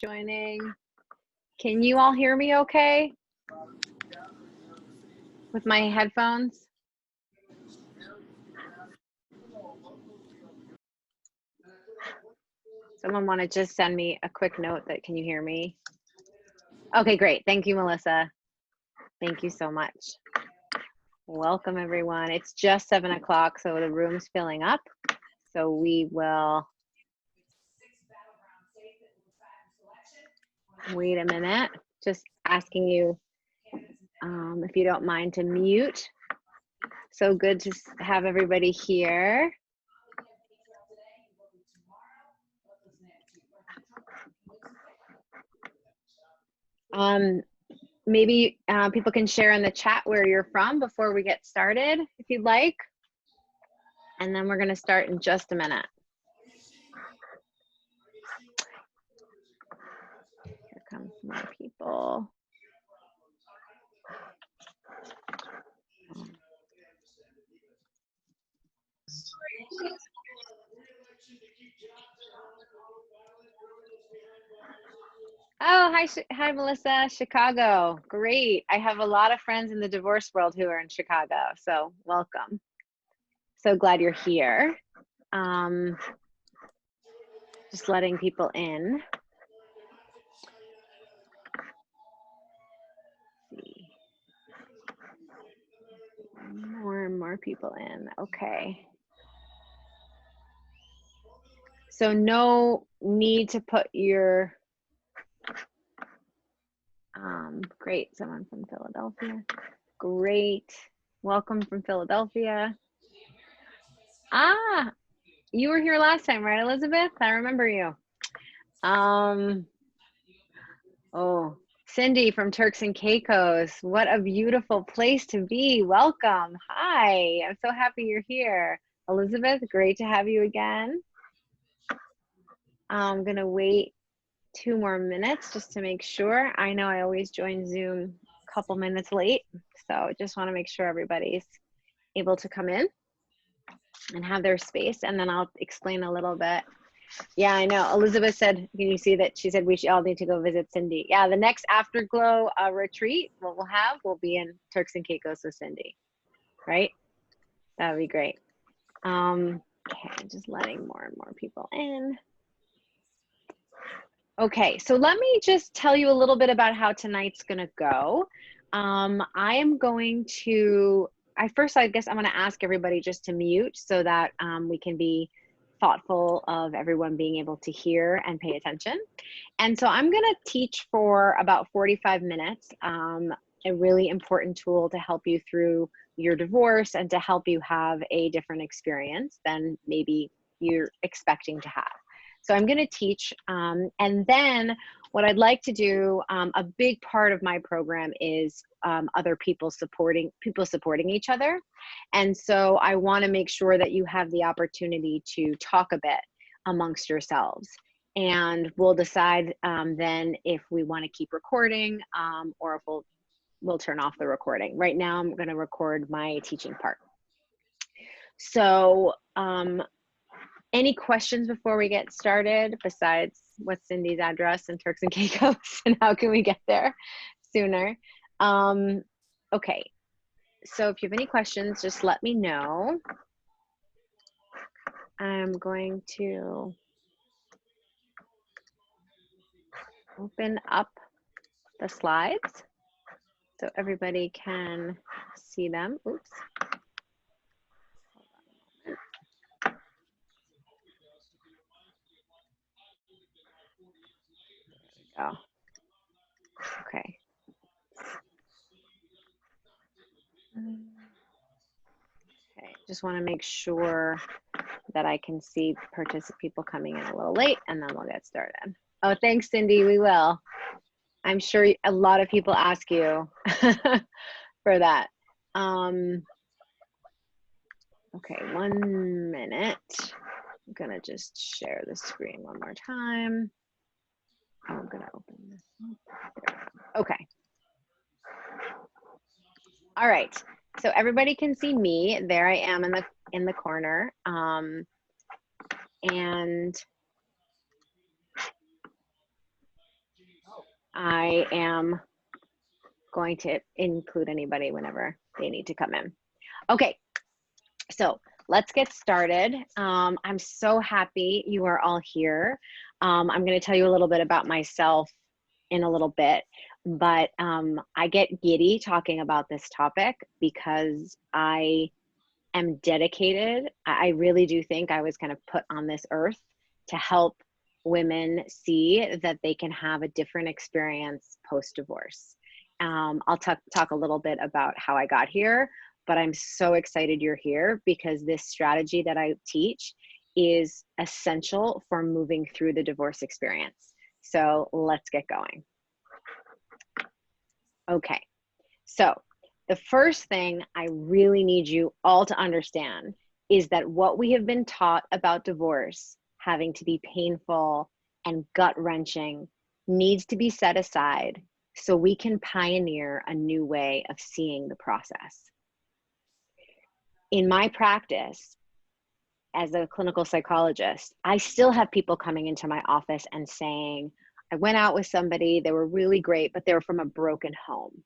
joining. Can you all hear me okay with my headphones? Someone want to just send me a quick note that can you hear me? Okay, great. Thank you, Melissa. Thank you so much. Welcome, everyone. It's just 7 o'clock, so the room's filling up. So we will wait a minute. Just asking you if you don't mind to mute. So good to have everybody here. Maybe people can share in the chat where you're from before we get started, if you'd like. And then we're going to start in just a minute. Here comes more people. Oh, hi, Melissa, Chicago. Great. I have a lot of friends in the divorce world who are in Chicago, so welcome. So glad you're here. Just letting people in. Let's see. More and more people in. Okay. So no need to put your great, someone from Philadelphia. Great. Welcome from Philadelphia. Ah, you were here last time, right, Elizabeth? I remember you. Oh, Cindy from Turks and Caicos. What a beautiful place to be. Welcome. Hi, I'm so happy you're here. Elizabeth, great to have you again. I'm going to wait 2 more minutes just to make sure. I know I always join Zoom a couple minutes late, so just want to make sure everybody's able to come in and have their space, and then I'll explain a little bit. Yeah, I know. Elizabeth said, can you see that? She said we should all need to go visit Cindy. Yeah, the next Afterglow retreat, what we'll be in Turks and Caicos with Cindy, right? That would be great. Okay, just letting more and more people in. Okay, so let me just tell you a little bit about how tonight's gonna go. I am going to, I guess I'm gonna ask everybody just to mute so that we can be thoughtful of everyone being able to hear and pay attention. And so I'm gonna teach for about 45 minutes, a really important tool to help you through your divorce and to help you have a different experience than maybe you're expecting to have. So I'm going to teach, and then what I'd like to do, a big part of my program is other people supporting each other. And so I want to make sure that you have the opportunity to talk a bit amongst yourselves. And we'll decide then if we want to keep recording or if we'll turn off the recording. Right now I'm going to record my teaching part. So any questions before we get started besides what's Cindy's address in Turks and Caicos and how can we get there sooner? Okay, so if you have any questions, just let me know. I'm going to open up the slides so everybody can see them. Oops. Oh, okay. Okay, just want to make sure that I can see people coming in a little late, and then we'll get started. Oh, thanks, Cindy. We will. I'm sure a lot of people ask you for that. Okay, 1 minute. I'm gonna just share the screen one more time. I'm gonna open this up. Okay. All right. So everybody can see me. There I am in the corner. And I am going to include anybody whenever they need to come in. Okay, so let's get started. I'm so happy you are all here. I'm going to tell you a little bit about myself in a little bit, but I get giddy talking about this topic because I am dedicated. I really do think I was kind of put on this earth to help women see that they can have a different experience post-divorce. I'll talk a little bit about how I got here, but I'm so excited you're here because this strategy that I teach is essential for moving through the divorce experience. So let's get going. Okay, so the first thing I really need you all to understand is that what we have been taught about divorce having to be painful and gut-wrenching needs to be set aside so we can pioneer a new way of seeing the process. In my practice as a clinical psychologist, I still have people coming into my office and saying, I went out with somebody, they were really great, but they were from a broken home.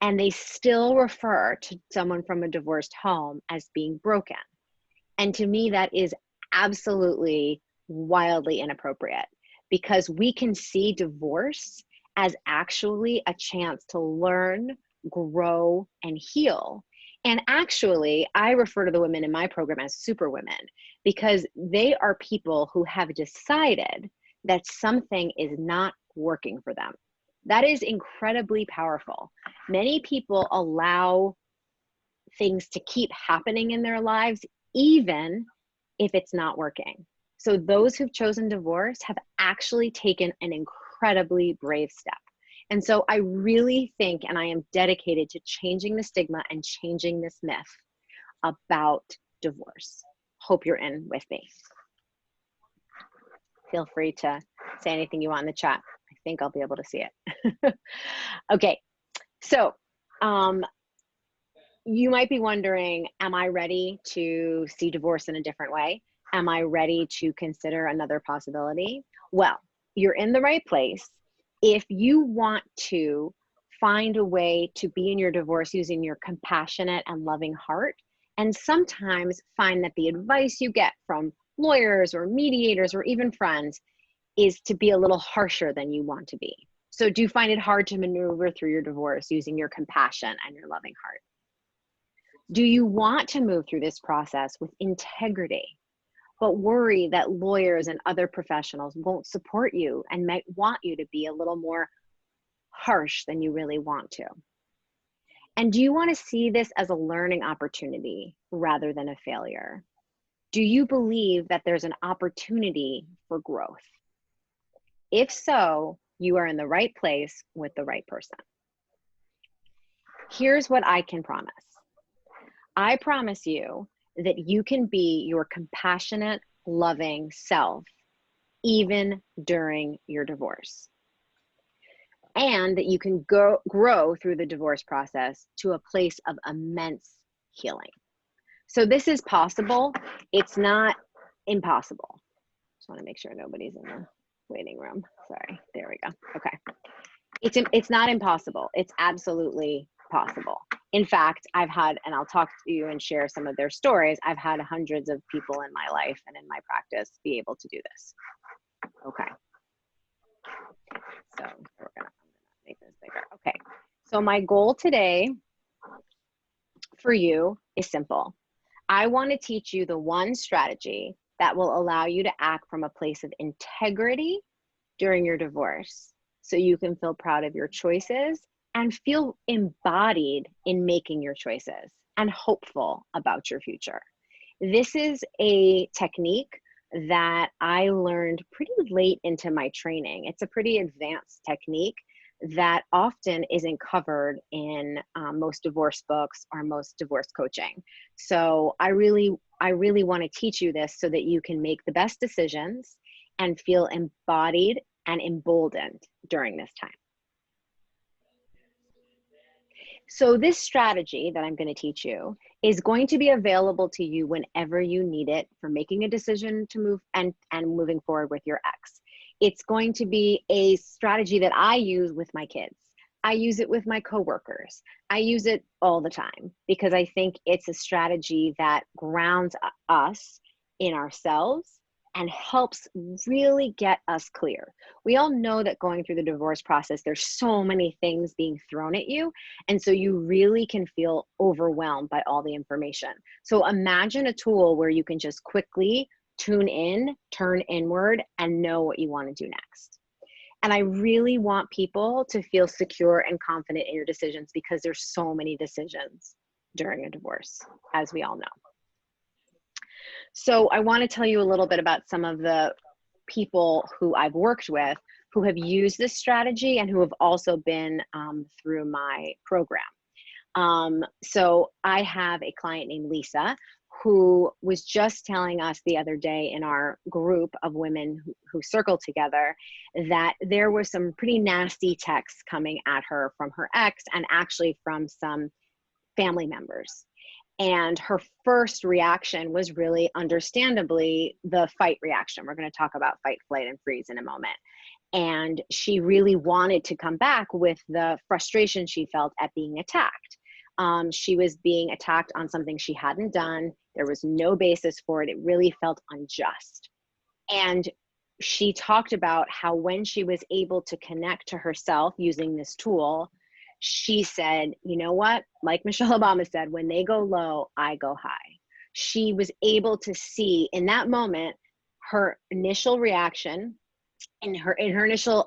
And they still refer to someone from a divorced home as being broken. And to me, that is absolutely wildly inappropriate because we can see divorce as actually a chance to learn, grow, and heal. And actually, I refer to the women in my program as super women because they are people who have decided that something is not working for them. That is incredibly powerful. Many people allow things to keep happening in their lives, even if it's not working. So those who've chosen divorce have actually taken an incredibly brave step. And so I really think, and I am dedicated to changing the stigma and changing this myth about divorce. Hope you're in with me. Feel free to say anything you want in the chat. I think I'll be able to see it. Okay, so you might be wondering, am I ready to see divorce in a different way? Am I ready to consider another possibility? Well, you're in the right place. If you want to find a way to be in your divorce using your compassionate and loving heart, and sometimes find that the advice you get from lawyers or mediators or even friends is to be a little harsher than you want to be. So do you find it hard to maneuver through your divorce using your compassion and your loving heart? Do you want to move through this process with integrity, but worry that lawyers and other professionals won't support you and might want you to be a little more harsh than you really want to? And do you want to see this as a learning opportunity rather than a failure? Do you believe that there's an opportunity for growth? If so, you are in the right place with the right person. Here's what I can promise. I promise you that you can be your compassionate, loving self, even during your divorce. And that you can grow through the divorce process to a place of immense healing. So this is possible. It's not impossible. Just want to make sure nobody's in the waiting room. Sorry, there we go. Okay. It's not impossible. It's absolutely possible. In fact, I've had, and I'll talk to you and share some of their stories, I've had hundreds of people in my life and in my practice be able to do this. Okay. So I'm gonna make this bigger. Okay. So my goal today for you is simple. I want to teach you the one strategy that will allow you to act from a place of integrity during your divorce so you can feel proud of your choices and feel embodied in making your choices and hopeful about your future. This is a technique that I learned pretty late into my training. It's a pretty advanced technique that often isn't covered in most divorce books or most divorce coaching. So I really want to teach you this so that you can make the best decisions and feel embodied and emboldened during this time. So this strategy that I'm going to teach you is going to be available to you whenever you need it for making a decision to move and moving forward with your ex. It's going to be a strategy that I use with my kids. I use it with my coworkers. I use it all the time because I think it's a strategy that grounds us in ourselves and helps really get us clear. We all know that going through the divorce process, there's so many things being thrown at you. And so you really can feel overwhelmed by all the information. So imagine a tool where you can just quickly tune in, turn inward, and know what you want to do next. And I really want people to feel secure and confident in your decisions because there's so many decisions during a divorce, as we all know. So I want to tell you a little bit about some of the people who I've worked with who have used this strategy and who have also been through my program. So I have a client named Lisa who was just telling us the other day in our group of women who circled together that there were some pretty nasty texts coming at her from her ex and actually from some family members. And her first reaction was really understandably the fight reaction. We're going to talk about fight, flight, and freeze in a moment. And she really wanted to come back with the frustration she felt at being attacked. She was being attacked on something she hadn't done. There was no basis for it. It really felt unjust. And she talked about how when she was able to connect to herself using this tool, she said, you know what? Like Michelle Obama said, when they go low, I go high. She was able to see in that moment her initial reaction and her initial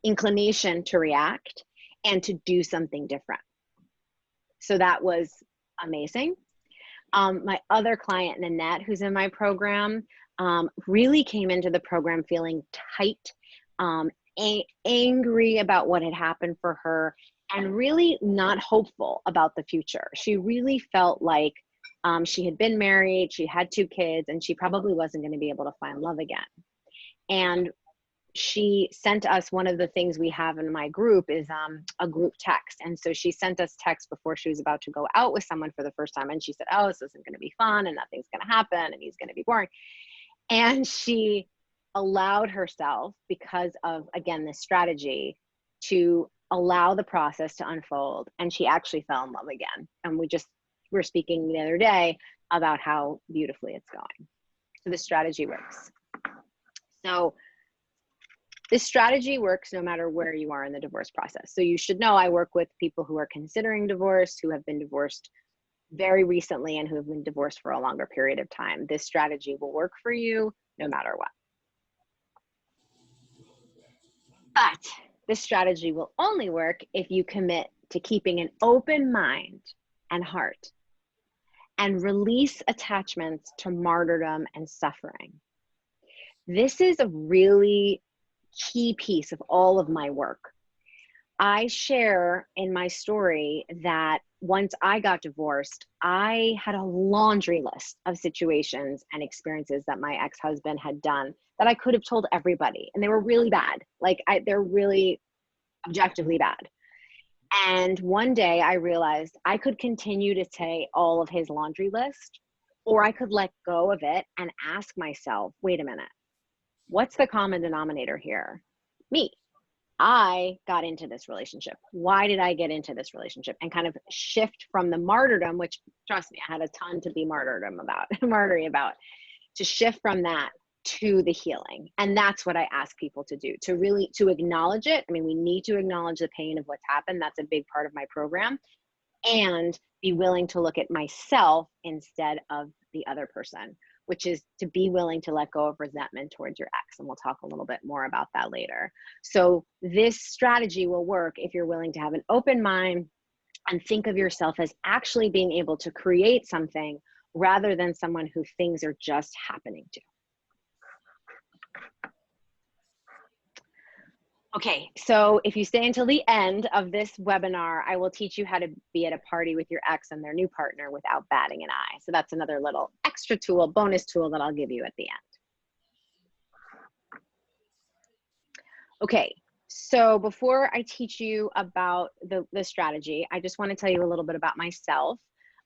inclination to react and to do something different. So that was amazing. My other client, Nanette, who's in my program, really came into the program feeling tight, angry about what had happened for her, and really not hopeful about the future. She really felt like she had been married, she had 2 kids, and she probably wasn't going to be able to find love again. And she sent us, one of the things we have in my group is a group text. And so she sent us text before she was about to go out with someone for the first time. And she said, oh, this isn't going to be fun and nothing's going to happen and he's going to be boring. And she allowed herself, because of, again, this strategy, to allow the process to unfold. And she actually fell in love again. And we're speaking the other day about how beautifully it's going. So the strategy works. So this strategy works no matter where you are in the divorce process. So you should know I work with people who are considering divorce, who have been divorced very recently, and who have been divorced for a longer period of time. This strategy will work for you no matter what. But this strategy will only work if you commit to keeping an open mind and heart and release attachments to martyrdom and suffering. This is a really key piece of all of my work. I share in my story that once I got divorced, I had a laundry list of situations and experiences that my ex-husband had done that I could have told everybody, and they were really bad. They're really objectively bad. And one day I realized I could continue to say all of his laundry list, or I could let go of it and ask myself, wait a minute, what's the common denominator here? Me. I got into this relationship. Why did I get into this relationship? And kind of shift from the martyrdom, which, trust me, I had a ton to be martyrdom about, to shift from that to the healing. And that's what I ask people to do, to acknowledge it. I mean, we need to acknowledge the pain of what's happened. That's a big part of my program. And be willing to look at myself instead of the other person, which is to be willing to let go of resentment towards your ex. And we'll talk a little bit more about that later. So this strategy will work if you're willing to have an open mind and think of yourself as actually being able to create something rather than someone who things are just happening to. Okay, so if you stay until the end of this webinar, I will teach you how to be at a party with your ex and their new partner without batting an eye. So that's another little extra tool, bonus tool that I'll give you at the end. Okay, so before I teach you about the strategy, I just want to tell you a little bit about myself.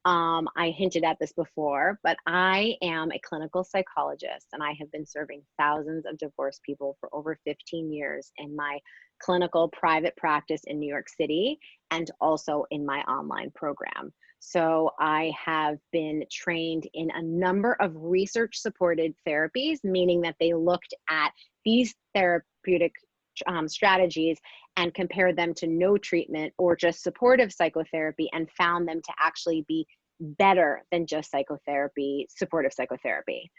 I hinted at this before, but I am a clinical psychologist, and I have been serving thousands of divorced people for over 15 years in my clinical private practice in New York City and also in my online program. So I have been trained in a number of research supported therapies, meaning that they looked at these therapeutic strategies and compared them to no treatment or just supportive psychotherapy and found them to actually be better than just psychotherapy, supportive psychotherapy.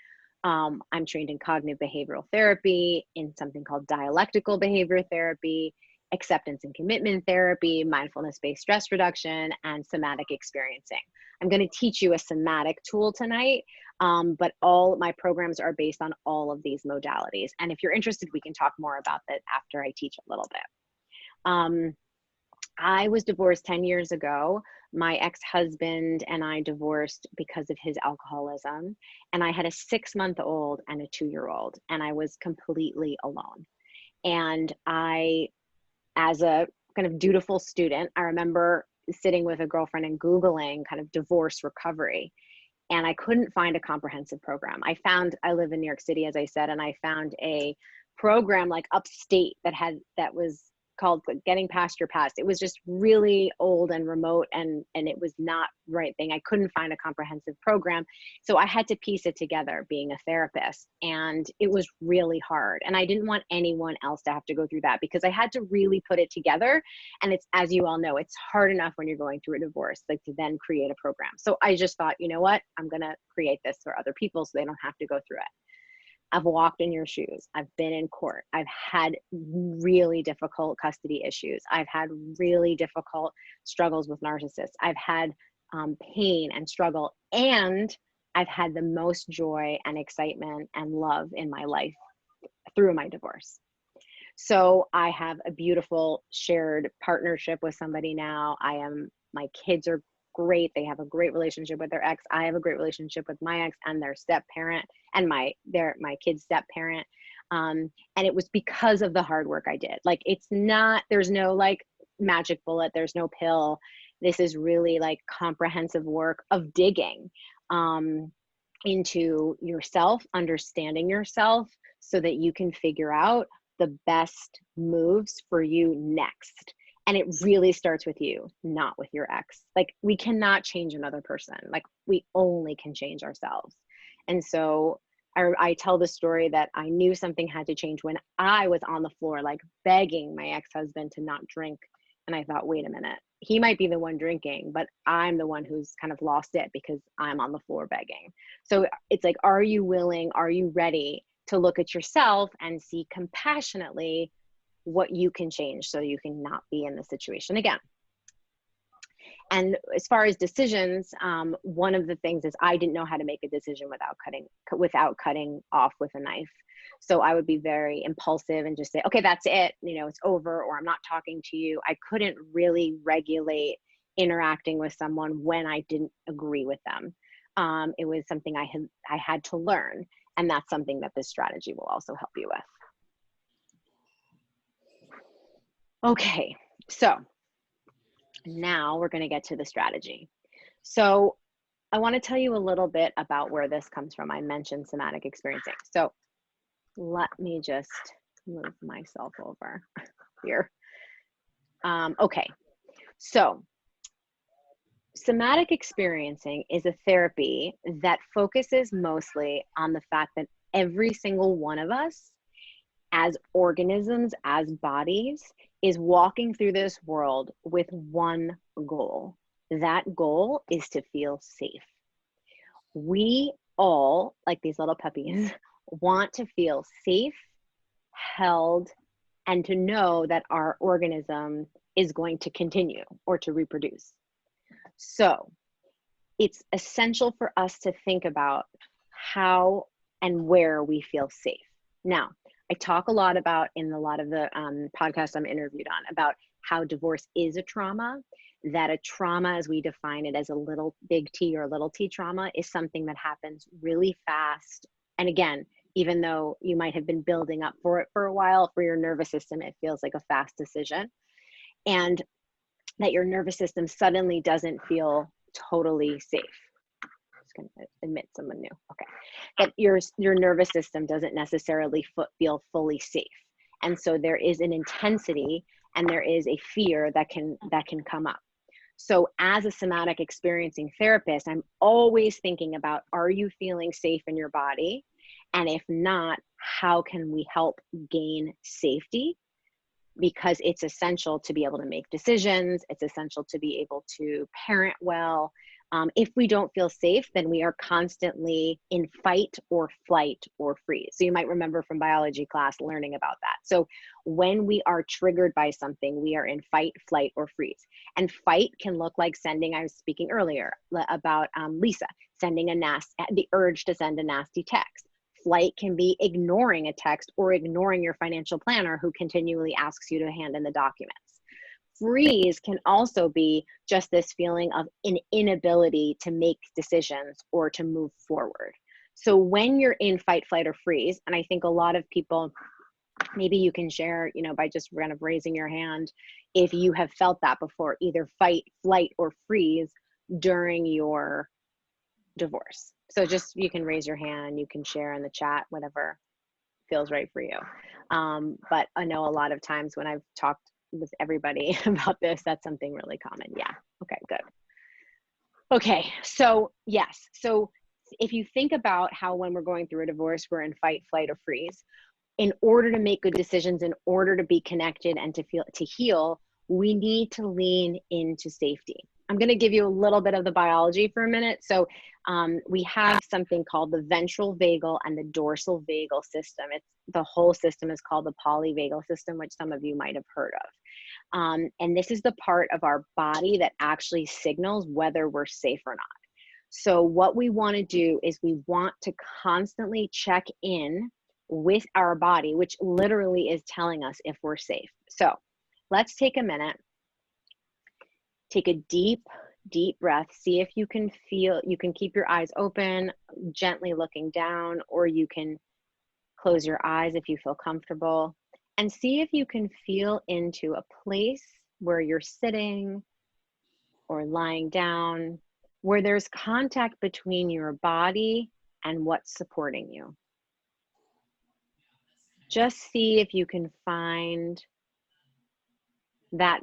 I'm trained in cognitive behavioral therapy, in something called dialectical behavior therapy, acceptance and commitment therapy, mindfulness-based stress reduction, and somatic experiencing. I'm going to teach you a somatic tool tonight, but all my programs are based on all of these modalities. And if you're interested, we can talk more about that after I teach a little bit. I was divorced 10 years ago. My ex-husband and I divorced because of his alcoholism. And I had a 6-month-old and a 2-year-old, and I was completely alone. And as a kind of dutiful student, I remember sitting with a girlfriend and Googling kind of divorce recovery. And I couldn't find a comprehensive program. I live in New York City, as I said, and I found a program like upstate that was called Getting Past Your Past. It was just really old and remote, and it was not the right thing. I couldn't find a comprehensive program. So I had to piece it together being a therapist, and it was really hard. And I didn't want anyone else to have to go through that because I had to really put it together. And it's, as you all know, it's hard enough when you're going through a divorce, like to then create a program. So I just thought, you know what, I'm going to create this for other people so they don't have to go through it. I've walked in your shoes. I've been in court. I've had really difficult custody issues. I've had really difficult struggles with narcissists. I've had pain and struggle, and I've had the most joy and excitement and love in my life through my divorce. So I have a beautiful shared partnership with somebody now. My kids are great. They have a great relationship with their ex. I have a great relationship with my ex and their step parent and my kid's step parent. And it was because of the hard work I did. Like, there's no like magic bullet. There's no pill. This is really like comprehensive work of digging into yourself, understanding yourself so that you can figure out the best moves for you next. And it really starts with you, not with your ex. Like, we cannot change another person. Like, we only can change ourselves. And so I tell the story that I knew something had to change when I was on the floor, like begging my ex-husband to not drink. And I thought, wait a minute, he might be the one drinking, but I'm the one who's kind of lost it because I'm on the floor begging. So it's like, are you willing? Are you ready to look at yourself and see compassionately what you can change so you can not be in the situation again? And as far as decisions, one of the things is I didn't know how to make a decision without cutting off with a knife. So I would be very impulsive and just say, okay, that's it, it's over, or I'm not talking to you. I couldn't really regulate interacting with someone when I didn't agree with them. It was something I had to learn, and that's something that this strategy will also help you with. Okay, so now we're going to get to the strategy. So I want to tell you a little bit about where this comes from. I mentioned somatic experiencing. So let me just move myself over here. Okay, so somatic experiencing is a therapy that focuses mostly on the fact that every single one of us, as organisms, as bodies, is walking through this world with one goal. That goal is to feel safe. We all, like these little puppies, want to feel safe, held, and to know that our organism is going to continue or to reproduce. So it's essential for us to think about how and where we feel safe. Now, I talk a lot about in a lot of the podcasts I'm interviewed on about how divorce is a trauma, that a trauma, as we define it as a little big T or little t trauma, is something that happens really fast. And again, even though you might have been building up for it for a while, for your nervous system, it feels like a fast decision. And that your nervous system suddenly doesn't feel totally safe. Just going to admit someone new. Okay. That your nervous system doesn't necessarily feel fully safe. And so there is an intensity and there is a fear that can come up. So as a somatic experiencing therapist, I'm always thinking about, are you feeling safe in your body? And if not, how can we help gain safety? Because it's essential to be able to make decisions. It's essential to be able to parent well. If we don't feel safe, then we are constantly in fight or flight or freeze. So you might remember from biology class learning about that. So when we are triggered by something, we are in fight, flight, or freeze. And fight can look like sending, I was speaking earlier about Lisa, sending the urge to send a nasty text. Flight can be ignoring a text or ignoring your financial planner who continually asks you to hand in the documents. Freeze can also be just this feeling of an inability to make decisions or to move forward. So when you're in fight, flight, or freeze, and I think a lot of people, maybe you can share, by just kind of raising your hand, if you have felt that before, either fight, flight, or freeze during your divorce. So just, you can raise your hand, you can share in the chat, whatever feels right for you. But I know a lot of times when I've talked with everybody about this, that's something really common. Yeah. Okay, good. Okay. So yes. So if you think about how when we're going through a divorce, we're in fight, flight, or freeze, in order to make good decisions, in order to be connected and to heal, we need to lean into safety. I'm going to give you a little bit of the biology for a minute. So we have something called the ventral vagal and the dorsal vagal system. The whole system is called the polyvagal system, which some of you might have heard of. And this is the part of our body that actually signals whether we're safe or not. So what we want to do is we want to constantly check in with our body, which literally is telling us if we're safe. So let's take a minute. Take a deep, deep breath. See if you can keep your eyes open, gently looking down, or you can close your eyes if you feel comfortable. And see if you can feel into a place where you're sitting or lying down, where there's contact between your body and what's supporting you. Just see if you can find that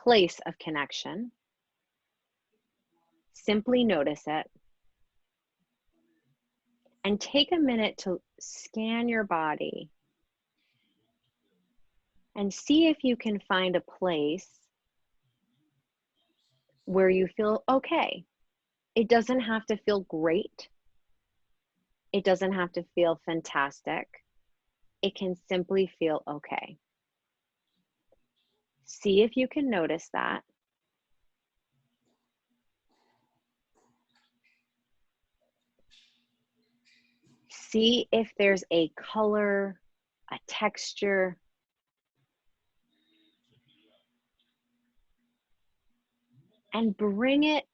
place of connection. Simply notice it. And take a minute to scan your body and see if you can find a place where you feel okay. It doesn't have to feel great. It doesn't have to feel fantastic. It can simply feel okay. See if you can notice that. See if there's a color, a texture, and bring it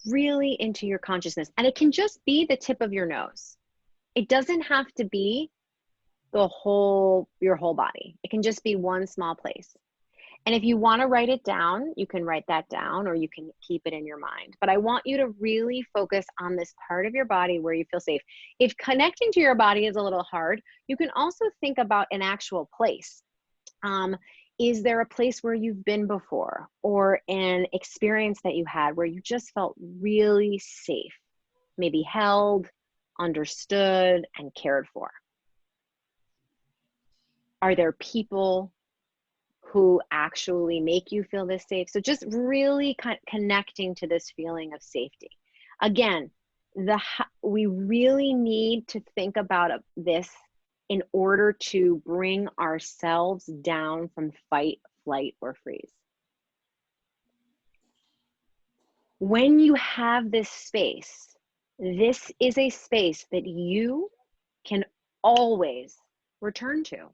really into your consciousness. And it can just be the tip of your nose. It doesn't have to be your whole body. It can just be one small place. And if you want to write it down, you can write that down, or you can keep it in your mind. But I want you to really focus on this part of your body where you feel safe. If connecting to your body is a little hard, you can also think about an actual place. Is there a place where you've been before, or an experience that you had where you just felt really safe, maybe held, understood, and cared for? Are there people who actually make you feel this safe? So just really connecting to this feeling of safety. Again, we really need to think about this in order to bring ourselves down from fight, flight, or freeze. When you have this space, this is a space that you can always return to.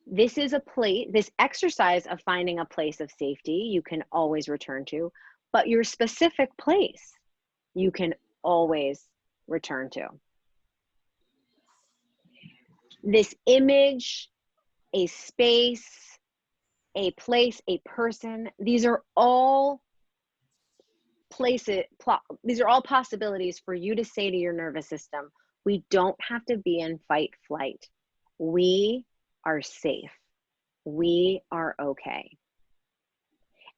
This is a place, this exercise of finding a place of safety, you can always return to, but your specific place, you can always return to. This image, a space, a place, a person, these are all these are all possibilities for you to say to your nervous system, we don't have to be in fight flight. We are safe. We are okay.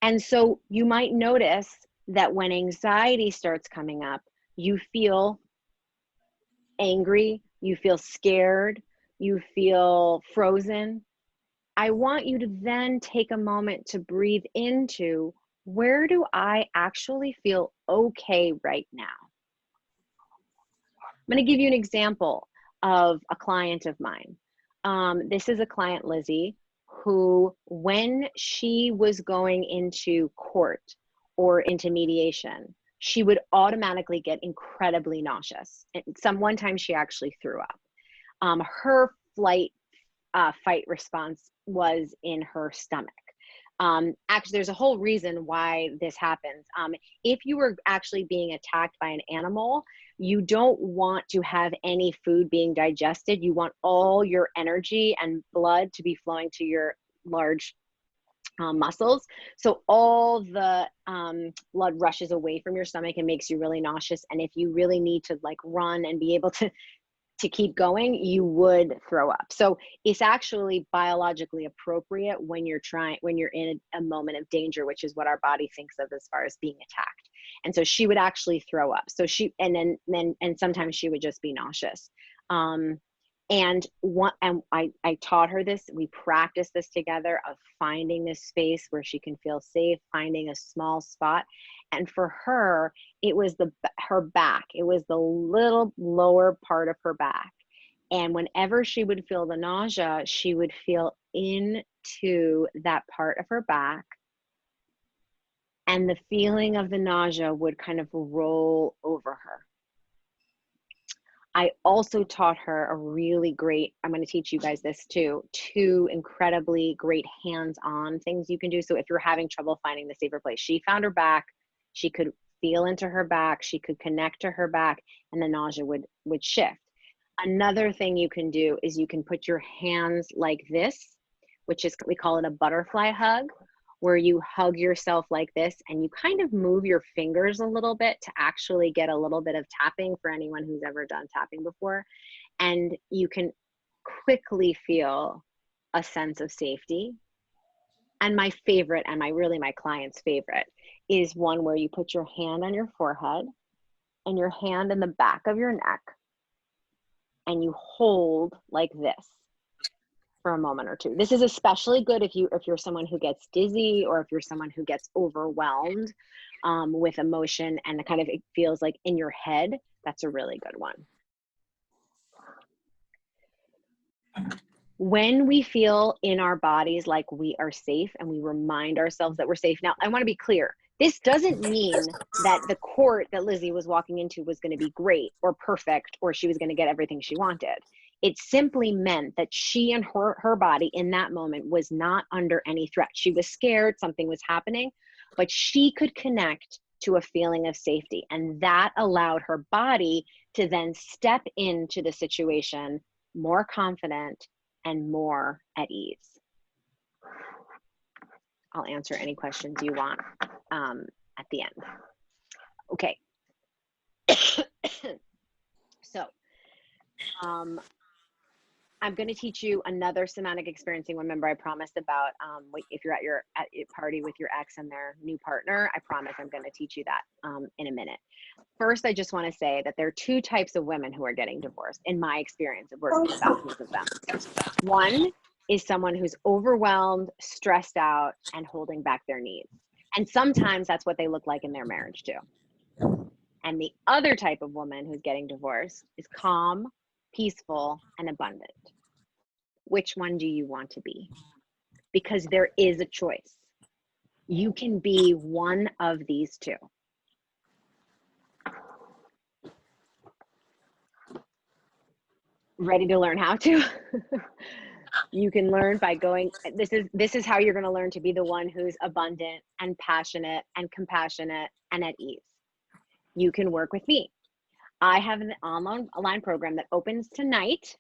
And so you might notice that when anxiety starts coming up, you feel angry, you feel scared, you feel frozen. I want you to then take a moment to breathe into, where do I actually feel okay right now? I'm going to give you an example of a client of mine. This is a client, Lizzie, who, when she was going into court or into mediation, she would automatically get incredibly nauseous. And one time she actually threw up. Her fight response was in her stomach. Actually, there's a whole reason why this happens. If you were actually being attacked by an animal, you don't want to have any food being digested. You want all your energy and blood to be flowing to your large muscles. So all the blood rushes away from your stomach and makes you really nauseous. And if you really need to like run and be able to keep going, you would throw up. So it's actually biologically appropriate when you're in a moment of danger, which is what our body thinks of as far as being attacked. And so she would actually throw up. So and sometimes she would just be nauseous. And I taught her this. We practiced this together of finding this space where she can feel safe, finding a small spot. And for her, it was her back. It was the little lower part of her back. And whenever she would feel the nausea, she would feel into that part of her back. And the feeling of the nausea would kind of roll over her. I also taught her a really great, I'm going to teach you guys this too, 2 incredibly great hands-on things you can do. So if you're having trouble finding the safer place, she found her back, she could feel into her back, she could connect to her back, and the nausea would shift. Another thing you can do is you can put your hands like this, which is, we call it a butterfly hug, where you hug yourself like this and you kind of move your fingers a little bit to actually get a little bit of tapping for anyone who's ever done tapping before. And you can quickly feel a sense of safety. And my favorite, and my client's favorite, is one where you put your hand on your forehead and your hand in the back of your neck and you hold like this for a moment or two. This is especially good if you're someone who gets dizzy, or if you're someone who gets overwhelmed with emotion and kind of it feels like in your head. That's a really good one. When we feel in our bodies like we are safe and we remind ourselves that we're safe. Now, I want to be clear. This doesn't mean that the court that Lizzie was walking into was going to be great or perfect, or she was going to get everything she wanted. It simply meant that she and her body in that moment was not under any threat. She was scared, something was happening, but she could connect to a feeling of safety. And that allowed her body to then step into the situation more confident and more at ease. I'll answer any questions you want at the end. Okay. So, I'm going to teach you another somatic experiencing. Remember, I promised about if you're at your party with your ex and their new partner, I promise I'm going to teach you that in a minute. First, I just want to say that there are 2 types of women who are getting divorced, in my experience of working with thousands of them. One is someone who's overwhelmed, stressed out, and holding back their needs. And sometimes that's what they look like in their marriage too. And the other type of woman who's getting divorced is calm, peaceful, and abundant. Which one do you want to be? Because there is a choice. You can be one of these 2. Ready to learn how to? You can learn by going, this is how you're going to learn to be the one who's abundant and passionate and compassionate and at ease. You can work with me. I have an online program that opens tonight.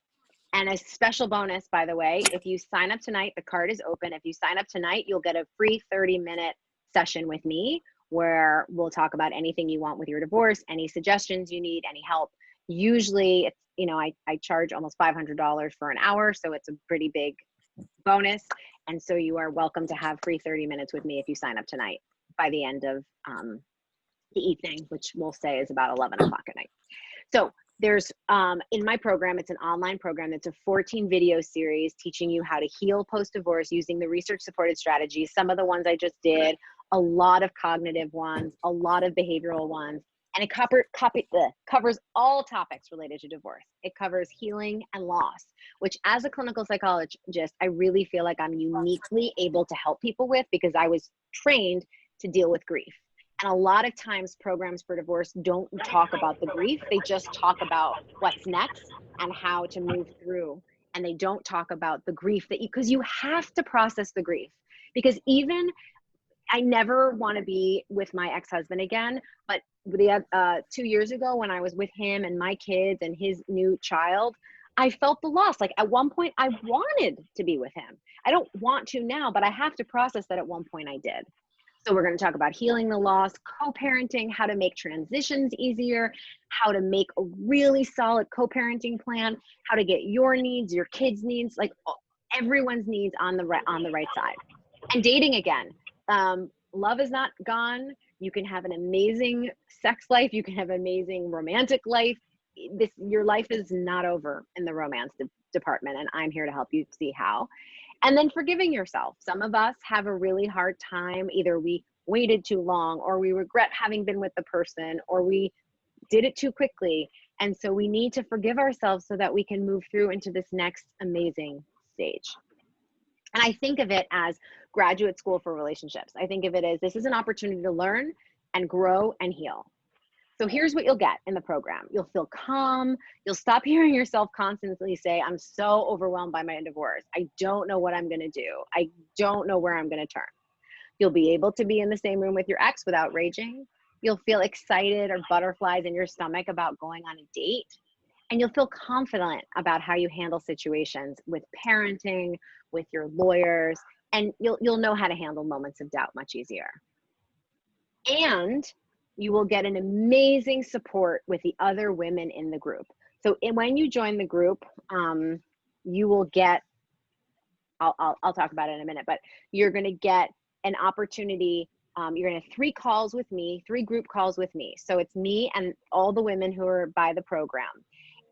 And a special bonus, by the way, if you sign up tonight, the card is open. If you sign up tonight, you'll get a free 30-minute session with me where we'll talk about anything you want with your divorce, any suggestions you need, any help. Usually it's, you know, I charge almost $500 for an hour, so it's a pretty big bonus. And so you are welcome to have free 30 minutes with me if you sign up tonight by the end of the evening, which we'll say is about 11 o'clock at night. So there's, in my program, it's an online program. It's a 14 video series teaching you how to heal post-divorce using the research supported strategies. Some of the ones I just did, a lot of cognitive ones, a lot of behavioral ones, and it covers all topics related to divorce. It covers healing and loss, which as a clinical psychologist, I really feel like I'm uniquely able to help people with because I was trained to deal with grief. And a lot of times programs for divorce don't talk about the grief. They just talk about what's next and how to move through. And they don't talk about the grief because you have to process the grief. Because even, I never want to be with my ex-husband again, but 2 years ago when I was with him and my kids and his new child, I felt the loss. Like at one point I wanted to be with him. I don't want to now, but I have to process that at one point I did. So we're going to talk about healing the loss, co-parenting, how to make transitions easier, how to make a really solid co-parenting plan, how to get your needs, your kids' needs, like everyone's needs on the right side. And dating again. Love is not gone. You can have an amazing sex life. You can have an amazing romantic life. Your life is not over in the romance department, and I'm here to help you see how. And then forgiving yourself. Some of us have a really hard time. Either we waited too long, or we regret having been with the person, or we did it too quickly. And so we need to forgive ourselves so that we can move through into this next amazing stage. And I think of it as graduate school for relationships. I think of it as this is an opportunity to learn and grow and heal. So here's what you'll get in the program. You'll feel calm. You'll stop hearing yourself constantly say, I'm so overwhelmed by my divorce. I don't know what I'm going to do. I don't know where I'm going to turn. You'll be able to be in the same room with your ex without raging. You'll feel excited or butterflies in your stomach about going on a date. And you'll feel confident about how you handle situations with parenting, with your lawyers, and you'll know how to handle moments of doubt much easier. And you will get an amazing support with the other women in the group. So when you join the group, you will get, I'll talk about it in a minute, but you're going to get an opportunity. You're going to have 3 calls with me, 3 group calls with me. So it's me and all the women who are by the program.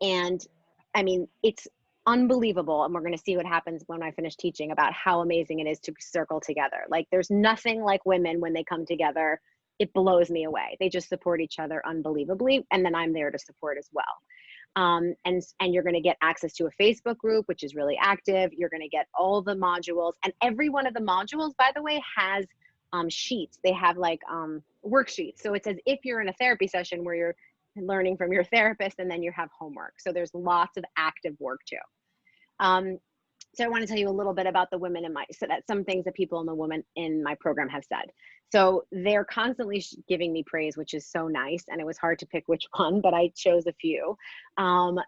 And I mean, it's unbelievable. And we're going to see what happens when I finish teaching about how amazing it is to circle together. Like there's nothing like women when they come together. It blows me away. They just support each other unbelievably. And then I'm there to support as well. And you're going to get access to a Facebook group, which is really active. You're going to get all the modules, and every one of the modules, by the way, has sheets. They have like worksheets. So it's as if you're in a therapy session where you're learning from your therapist, and then you have homework. So there's lots of active work too. So I want to tell you a little bit about the women so that some things that people and the women in my program have said. So they're constantly giving me praise, which is so nice. And it was hard to pick which one, but I chose a few.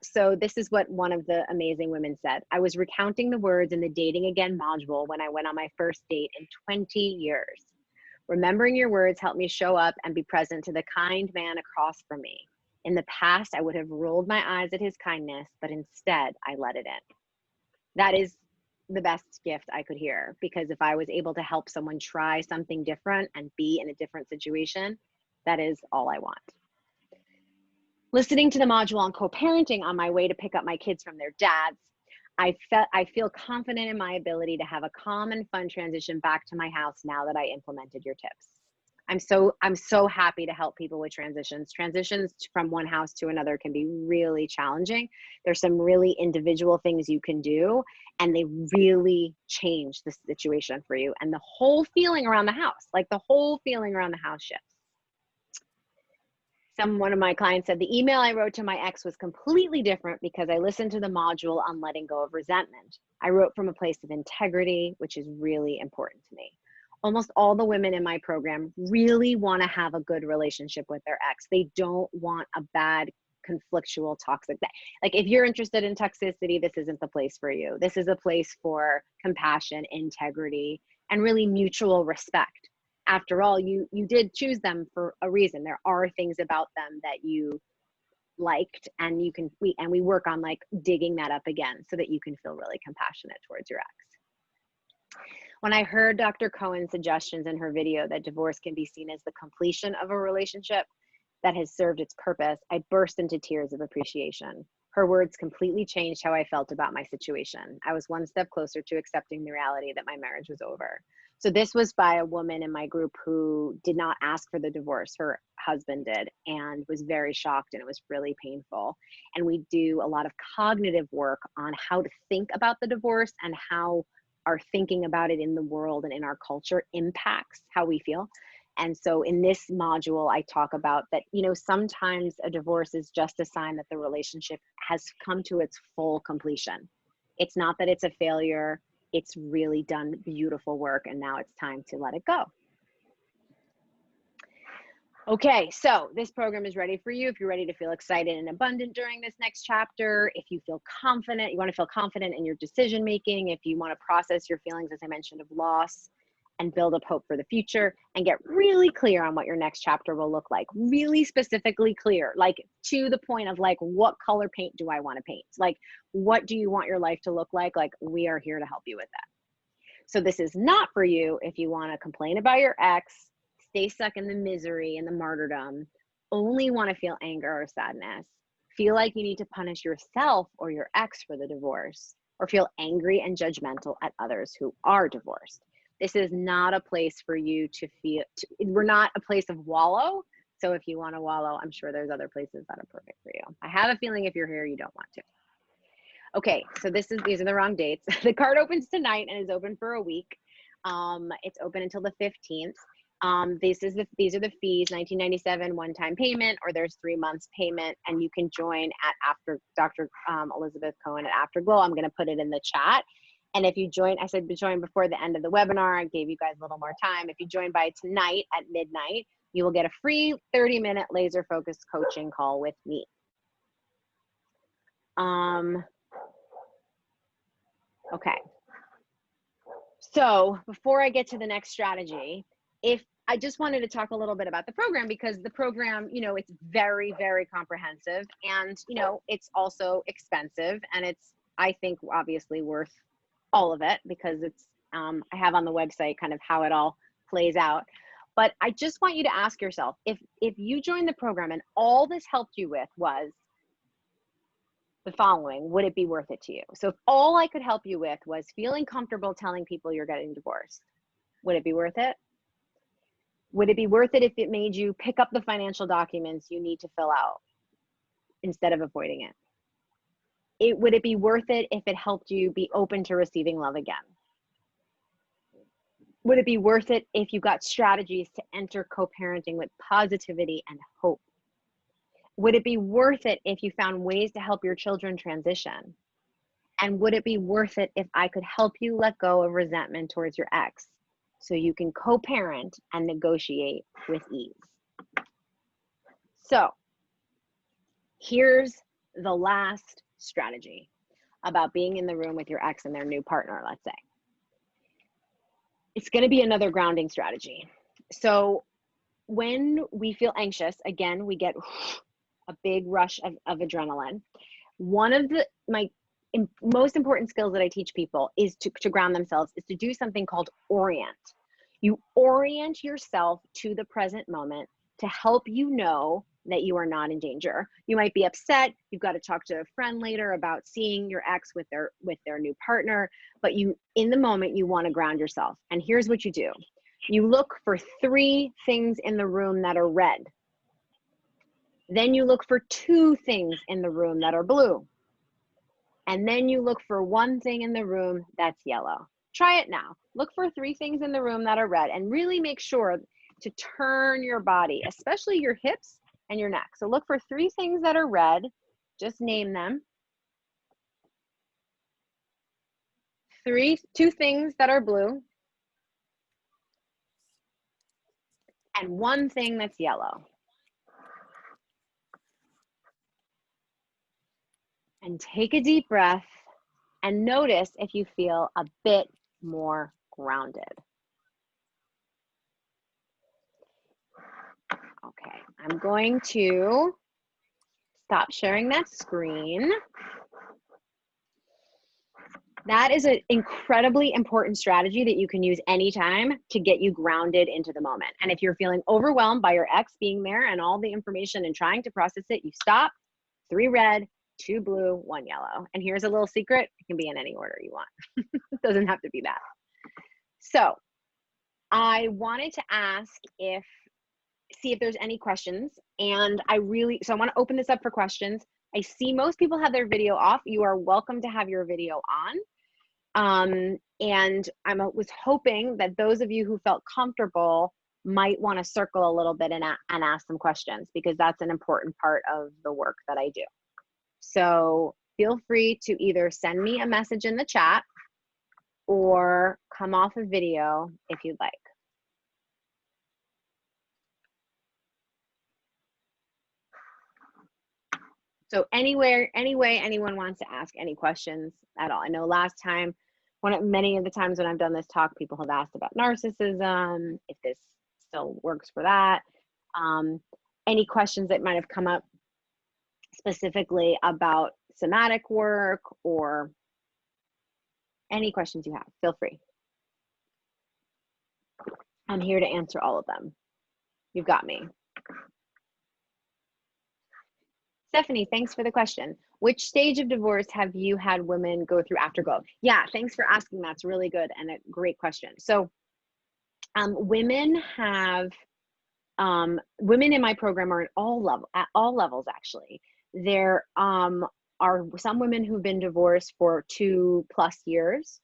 So this is what one of the amazing women said. I was recounting the words in the Dating Again module when I went on my first date in 20 years. Remembering your words helped me show up and be present to the kind man across from me. In the past, I would have rolled my eyes at his kindness, but instead I let it in. That is the best gift I could hear, because if I was able to help someone try something different and be in a different situation, that is all I want. Listening to the module on co-parenting on my way to pick up my kids from their dads, I feel confident in my ability to have a calm and fun transition back to my house now that I implemented your tips. I'm so happy to help people with transitions. Transitions from one house to another can be really challenging. There's some really individual things you can do, and they really change the situation for you. And the whole feeling around the house, shifts. One of my clients said, the email I wrote to my ex was completely different because I listened to the module on letting go of resentment. I wrote from a place of integrity, which is really important to me. Almost all the women in my program really want to have a good relationship with their ex. They don't want a bad, conflictual, toxic. Like if you're interested in toxicity, this isn't the place for you. This is a place for compassion, integrity, and really mutual respect. after all, you did choose them for a reason. There are things about them that you liked, and we work on like digging that up again so that you can feel really compassionate towards your ex. When I heard Dr. Cohen's suggestions in her video that divorce can be seen as the completion of a relationship that has served its purpose, I burst into tears of appreciation. Her words completely changed how I felt about my situation. I was one step closer to accepting the reality that my marriage was over. So this was by a woman in my group who did not ask for the divorce. Her husband did, and was very shocked, and it was really painful. And we do a lot of cognitive work on how to think about the divorce and how our thinking about it in the world and in our culture impacts how we feel. And so in this module, I talk about that, you know, sometimes a divorce is just a sign that the relationship has come to its full completion. It's not that it's a failure. It's really done beautiful work, and now it's time to let it go. Okay, so this program is ready for you if you're ready to feel excited and abundant during this next chapter. If you feel confident, you want to feel confident in your decision making, if you want to process your feelings, as I mentioned, of loss, and build up hope for the future, and get really clear on what your next chapter will look like. Really specifically clear, like to the point of like, what color paint do I want to paint? Like, what do you want your life to look like? Like, we are here to help you with that. So this is not for you if you want to complain about your ex, stay stuck in the misery and the martyrdom, only want to feel anger or sadness, feel like you need to punish yourself or your ex for the divorce, or feel angry and judgmental at others who are divorced. This is not a place for you to feel, we're not a place of wallow. So if you want to wallow, I'm sure there's other places that are perfect for you. I have a feeling if you're here, you don't want to. Okay, so these are the wrong dates. The card opens tonight and is open for a week. It's open until the 15th. These are the fees: $19.97 one-time payment, or there's 3 months payment, and you can join at after Dr. Elizabeth Cohen at Afterglow. I'm going to put it in the chat. And if you join, I said join before the end of the webinar. I gave you guys a little more time. If you join by tonight at midnight, you will get a free 30-minute laser focused coaching call with me. Okay. So before I get to the next strategy, I just wanted to talk a little bit about the program, because the program, you know, it's very, very comprehensive, and, you know, it's also expensive, and it's, I think, obviously worth all of it, because it's, I have on the website kind of how it all plays out. But I just want you to ask yourself, if you joined the program and all this helped you with was the following, would it be worth it to you? So if all I could help you with was feeling comfortable telling people you're getting divorced, would it be worth it? Would it be worth it if it made you pick up the financial documents you need to fill out instead of avoiding it? Would it be worth it if it helped you be open to receiving love again? Would it be worth it if you got strategies to enter co-parenting with positivity and hope? Would it be worth it if you found ways to help your children transition? And would it be worth it if I could help you let go of resentment towards your ex so you can co-parent and negotiate with ease? So here's the last strategy about being in the room with your ex and their new partner, let's say. It's going to be another grounding strategy. So when we feel anxious, again, we get a big rush of adrenaline. One of my most important skills that I teach people is to ground themselves, is to do something called orient. You orient yourself to the present moment to help you know that you are not in danger. You might be upset. You've got to talk to a friend later about seeing your ex with their new partner, but in the moment, you want to ground yourself. And here's what you do. You look for 3 things in the room that are red. Then you look for 2 things in the room that are blue. And then you look for 1 thing in the room that's yellow. Try it now. Look for 3 things in the room that are red, and really make sure to turn your body, especially your hips and your neck. So look for 3 things that are red. Just name them. 2 things that are blue. And 1 thing that's yellow. And take a deep breath and notice if you feel a bit more grounded. Okay, I'm going to stop sharing that screen. That is an incredibly important strategy that you can use anytime to get you grounded into the moment. And if you're feeling overwhelmed by your ex being there and all the information and trying to process it, you stop, 3 red, 2 blue, 1 yellow. And here's a little secret, it can be in any order you want. It doesn't have to be that. So I wanted to see if there's any questions. And I want to open this up for questions. I see most people have their video off. You are welcome to have your video on. And I was hoping that those of you who felt comfortable might want to circle a little bit and ask some questions, because that's an important part of the work that I do. So feel free to either send me a message in the chat or come off a video if you'd like. So any way anyone wants to ask any questions at all. I know last time, many of the times when I've done this talk, people have asked about narcissism, if this still works for that. Any questions that might have come up specifically about somatic work, or any questions you have, feel free. I'm here to answer all of them. You've got me. Stephanie, thanks for the question. Which stage of divorce have you had women go through afterglow? Yeah, thanks for asking. That's really good and a great question. So women in my program are at all levels actually. There are some women who've been divorced for 2+ years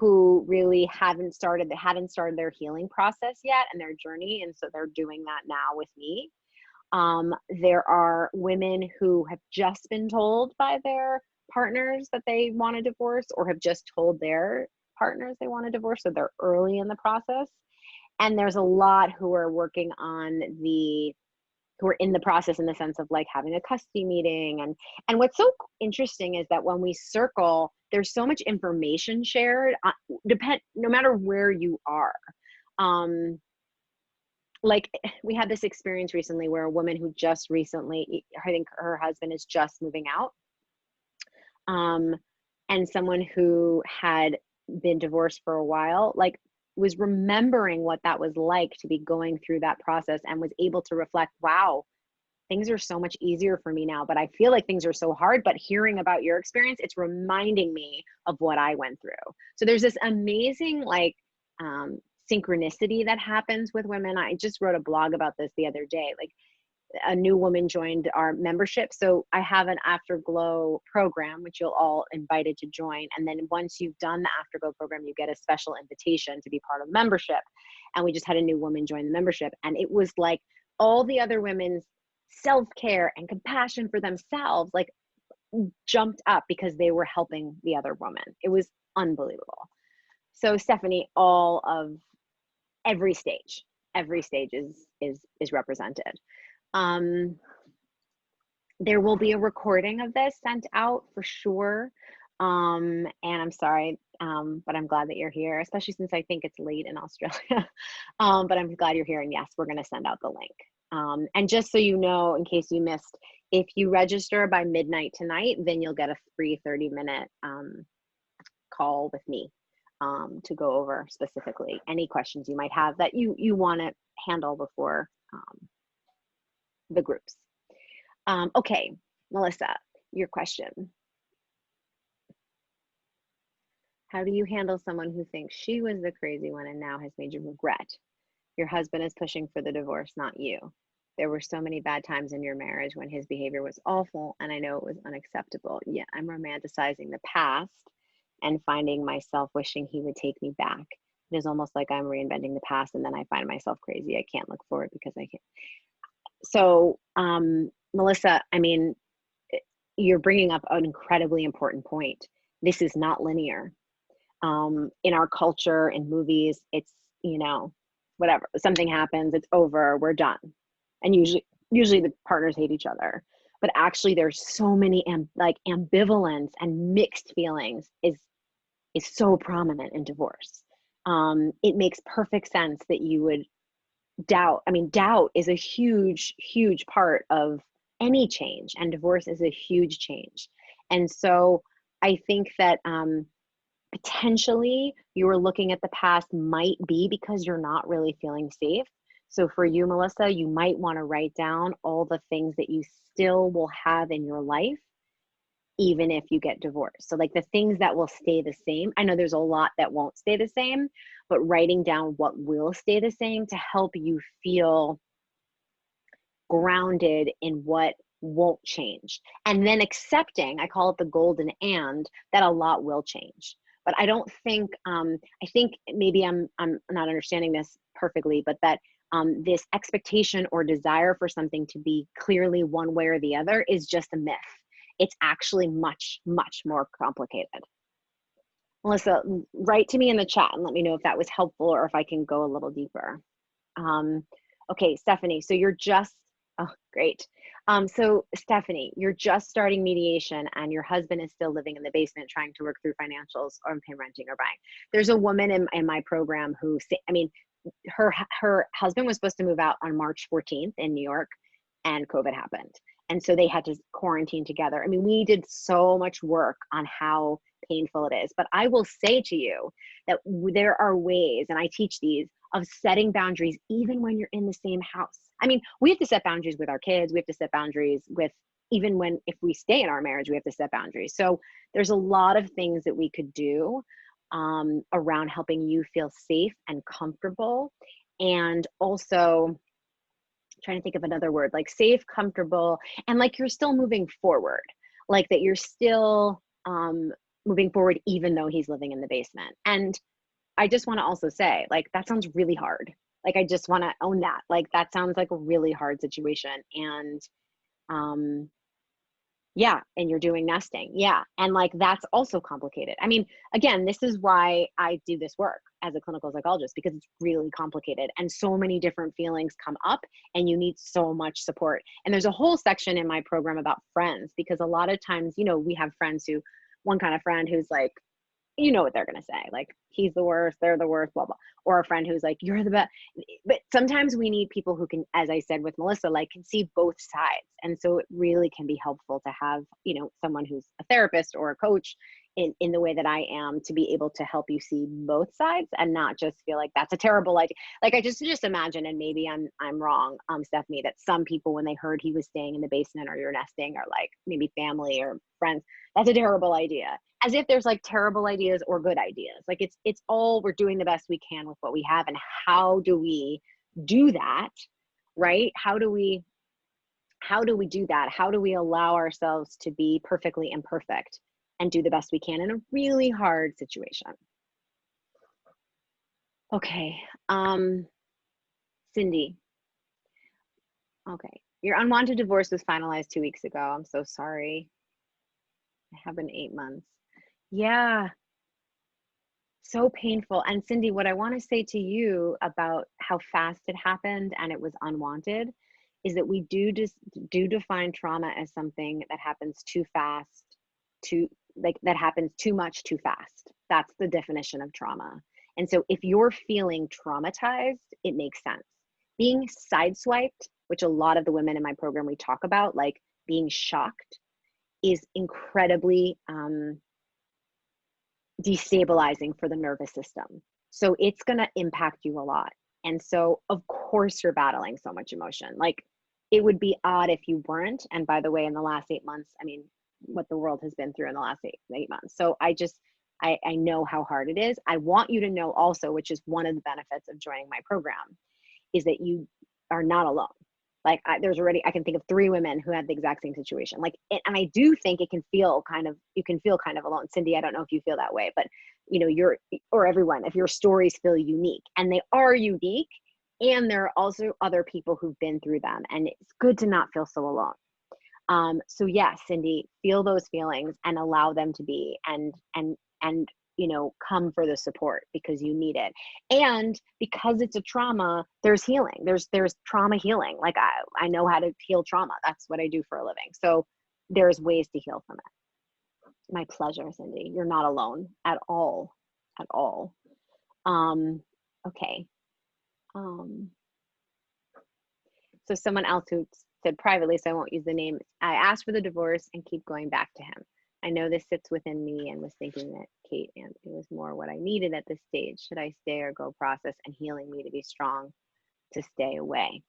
who really hadn't started their healing process yet and their journey, and so they're doing that now with me. There are women who have just been told by their partners that they want a divorce, or have just told their partners they want a divorce, so they're early in the process. And there's a lot who are working on who are in the process in the sense of like having a custody meeting. And what's so interesting is that when we circle, there's so much information shared, no matter where you are. Like we had this experience recently where a woman who just recently, I think her husband is just moving out, and someone who had been divorced for a while, like was remembering what that was like to be going through that process, and was able to reflect, wow, things are so much easier for me now, but I feel like things are so hard. But hearing about your experience, it's reminding me of what I went through. So there's this amazing like synchronicity that happens with women. I just wrote a blog about this the other day. Like a new woman joined our membership. So I have an Afterglow program, which you'll all invited to join. And then once you've done the Afterglow program, you get a special invitation to be part of membership. And we just had a new woman join the membership. And it was like all the other women's self-care and compassion for themselves, like jumped up because they were helping the other woman. It was unbelievable. So Stephanie, every stage is represented. There will be a recording of this sent out for sure. And I'm sorry, but I'm glad that you're here, especially since I think it's late in Australia. But I'm glad you're here, and yes, we're gonna send out the link. And just so you know, in case you missed, if you register by midnight tonight, then you'll get a free 30-minute call with me. To go over specifically any questions you might have that you want to handle before the groups. Okay, Melissa, your question. How do you handle someone who thinks she was the crazy one and now has made you regret? Your husband is pushing for the divorce, not you. There were so many bad times in your marriage when his behavior was awful, and I know it was unacceptable. Yet I'm romanticizing the past and finding myself wishing he would take me back. It is almost like I'm reinventing the past, and then I find myself crazy. I can't look forward because I can't. So, Melissa, I mean, you're bringing up an incredibly important point. This is not linear. In our culture, in movies, it's, whatever, something happens, it's over, we're done. And usually the partners hate each other. But actually there's so many ambivalence and mixed feelings is so prominent in divorce. It makes perfect sense that you would doubt. I mean, doubt is a huge, huge part of any change, and divorce is a huge change. And so I think that potentially you are looking at the past might be because you're not really feeling safe. So for you, Melissa, you might want to write down all the things that you still will have in your life, even if you get divorced. So like the things that will stay the same. I know there's a lot that won't stay the same, but writing down what will stay the same to help you feel grounded in what won't change. And then accepting, I call it the golden and, that a lot will change. But I don't think, I think maybe I'm not understanding this perfectly, but that this expectation or desire for something to be clearly one way or the other is just a myth. It's actually much, much more complicated. Melissa, write to me in the chat and let me know if that was helpful or if I can go a little deeper. Okay, Stephanie, so you're just, oh, great. So Stephanie, you're just starting mediation and your husband is still living in the basement trying to work through financials or pay renting or buying. There's a woman in my program who, I mean, her husband was supposed to move out on March 14th in New York and COVID happened. And so they had to quarantine together. I mean, we did so much work on how painful it is. But I will say to you that there are ways, and I teach these, of setting boundaries even when you're in the same house. I mean, we have to set boundaries with our kids. We have to set boundaries with, even when, if we stay in our marriage, we have to set boundaries. So there's a lot of things that we could do around helping you feel safe and comfortable. And also, trying to think of another word, like safe, comfortable, and like you're still moving forward, like that you're still moving forward even though he's living in the basement. And I just want to also say, like, that sounds really hard. Like, I just want to own that. Like, that sounds like a really hard situation. And yeah, and you're doing nesting. Yeah. And like, that's also complicated. I mean, again, this is why I do this work as a clinical psychologist, because it's really complicated and so many different feelings come up and you need so much support. And there's a whole section in my program about friends, because a lot of times, you know, we have friends who, one kind of friend who's like, you know what they're going to say, like, he's the worst, they're the worst, blah, blah. Or a friend who's like, you're the best. But sometimes we need people who can, as I said with Melissa, like, can see both sides. And so it really can be helpful to have, you know, someone who's a therapist or a coach in the way that I am, to be able to help you see both sides and not just feel like that's a terrible idea. Like, I just imagine, and maybe I'm wrong, Stephanie, that some people, when they heard he was staying in the basement or you're nesting, or like maybe family or friends, that's a terrible idea. As if there's like terrible ideas or good ideas. Like, it's all, we're doing the best we can with what we have. And how do we do that, right? How do we do that? How do we allow ourselves to be perfectly imperfect and do the best we can in a really hard situation? Okay, Cindy. Okay, your unwanted divorce was finalized 2 weeks ago. I'm so sorry. It happened 8 months. Yeah, so painful. And Cindy, what I want to say to you about how fast it happened and it was unwanted is that we do define trauma as something that happens too fast, that happens too much too fast. That's the definition of trauma. And so if you're feeling traumatized, it makes sense. Being sideswiped, which a lot of the women in my program we talk about, like being shocked, is incredibly destabilizing for the nervous system. So it's going to impact you a lot. And so, of course, you're battling so much emotion. Like, it would be odd if you weren't. And by the way, in the last 8 months, I mean, what the world has been through in the last eight months. So I know how hard it is. I want you to know also, which is one of the benefits of joining my program, is that you are not alone. Like, I can think of 3 women who had the exact same situation. Like, and I do think you can feel kind of alone. Cindy, I don't know if you feel that way, but you know, or everyone, if your stories feel unique, and they are unique, and there are also other people who've been through them, and it's good to not feel so alone. So yes, Cindy, feel those feelings and allow them to be, and you know, come for the support because you need it. And because it's a trauma, there's healing. There's trauma healing. Like, I know how to heal trauma. That's what I do for a living. So there's ways to heal from it. My pleasure, Cindy. You're not alone at all, at all. Okay. So someone else who said privately, so I won't use the name, I asked for the divorce and keep going back to him. I know this sits within me and was thinking that Kate Anthony was more what I needed at this stage. Should I stay or go process and healing me to be strong to stay away?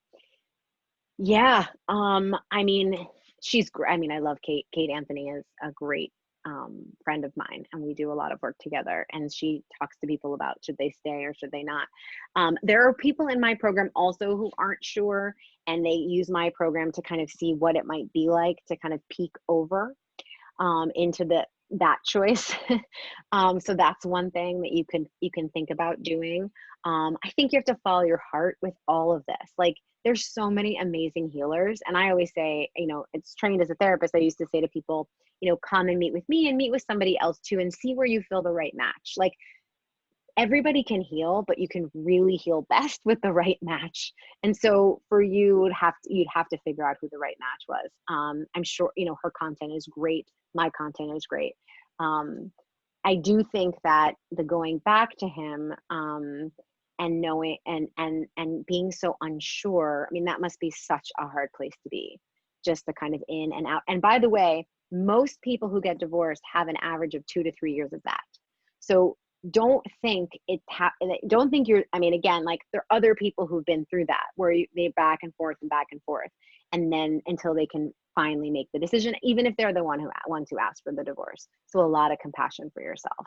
Yeah. I mean, she's great. I mean, I love Kate. Kate Anthony is a great friend of mine, and we do a lot of work together. And she talks to people about should they stay or should they not. There are people in my program also who aren't sure, and they use my program to kind of see what it might be like to kind of peek over into that choice. So that's one thing that you can think about doing. I think you have to follow your heart with all of this. Like there's so many amazing healers, and I always say, you know, it's trained as a therapist. I used to say to people, you know, come and meet with me and meet with somebody else too, and see where you feel the right match. Like everybody can heal, but you can really heal best with the right match. And so for you, you'd have to figure out who the right match was. I'm sure, you know, her content is great. My content is great. I do think that the going back to him, and knowing and being so unsure, I mean, that must be such a hard place to be, just the kind of in and out. And by the way, most people who get divorced have an average of 2 to 3 years of that. So don't think don't think you're, I mean, again, like there are other people who've been through that where they back and forth and back and forth, and then until they can finally make the decision, even if they're the ones who asked for the divorce. So a lot of compassion for yourself.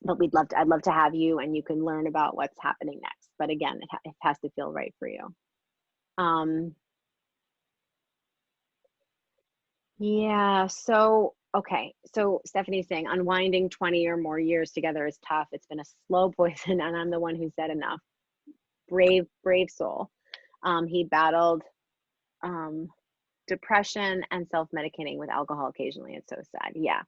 But I'd love to have you, and you can learn about what's happening next. But again, it has to feel right for you. Yeah, so okay. So Stephanie's saying unwinding 20 or more years together is tough. It's been a slow poison, and I'm the one who said enough. Brave, brave soul. He battled depression and self-medicating with alcohol occasionally. It's so sad. Yeah.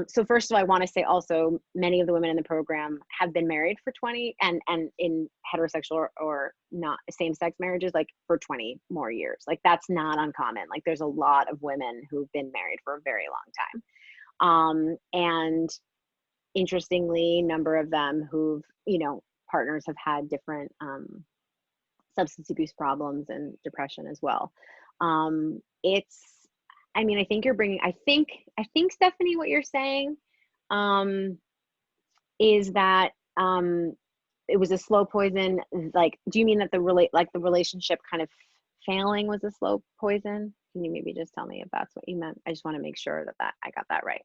So first of all, I want to say also many of the women in the program have been married for 20 and in heterosexual or not same-sex marriages, like for 20 more years. Like that's not uncommon. Like there's a lot of women who've been married for a very long time. And interestingly, number of them who've, you know, partners have had different substance abuse problems and depression as well. I mean, I think you're bringing, I think Stephanie, what you're saying is that it was a slow poison. Like, do you mean that the relationship kind of failing was a slow poison? Can you maybe just tell me if that's what you meant? I just want to make sure that I got that right.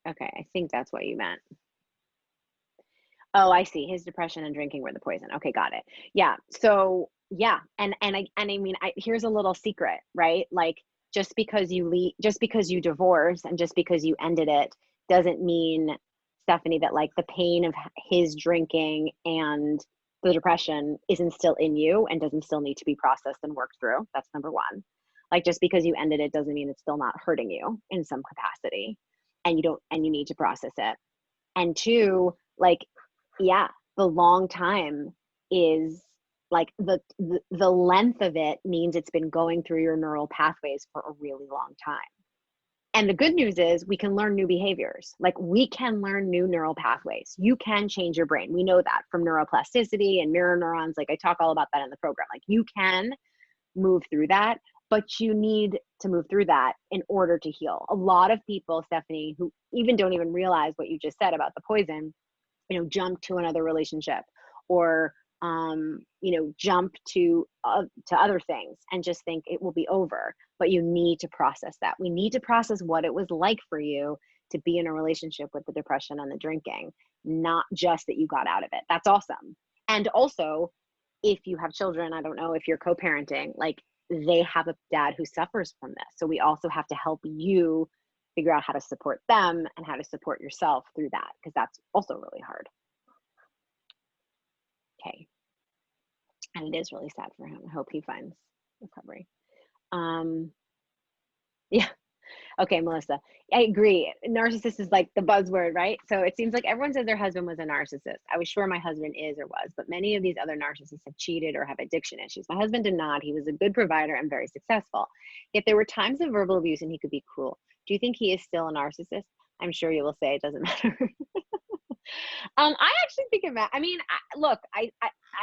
Okay, I think that's what you meant. Oh, I see. His depression and drinking were the poison. Okay, got it. Yeah. So yeah, and I mean, here's a little secret, right? Like just because you divorce and just because you ended it doesn't mean, Stephanie, that like the pain of his drinking and the depression isn't still in you and doesn't still need to be processed and worked through. That's number one. Like just because you ended it doesn't mean it's still not hurting you in some capacity, and you need to process it. And two, like yeah, the long time is like the length of it means it's been going through your neural pathways for a really long time. And the good news is we can learn new behaviors. Like we can learn new neural pathways. You can change your brain. We know that from neuroplasticity and mirror neurons. Like I talk all about that in the program. Like you can move through that, but you need to move through that in order to heal. A lot of people, Stephanie, who even don't even realize what you just said about the poison, you know, jump to another relationship or you know, jump to other things and just think it will be over. But you need to process that. We need to process what it was like for you to be in a relationship with the depression and the drinking, not just that you got out of it. That's awesome. And also, if you have children, I don't know if you're co-parenting, like they have a dad who suffers from this. So we also have to help you figure out how to support them and how to support yourself through that, because that's also really hard. Okay. And it is really sad for him. I hope he finds recovery. Yeah. Okay, Melissa, I agree. Narcissist is like the buzzword, right? So it seems like everyone says their husband was a narcissist. I was sure my husband is or was, but many of these other narcissists have cheated or have addiction issues. My husband did not. He was a good provider and very successful. Yet there were times of verbal abuse and he could be cruel. Do you think he is still a narcissist? I'm sure you will say it doesn't matter. I actually think it matters. I mean, look, I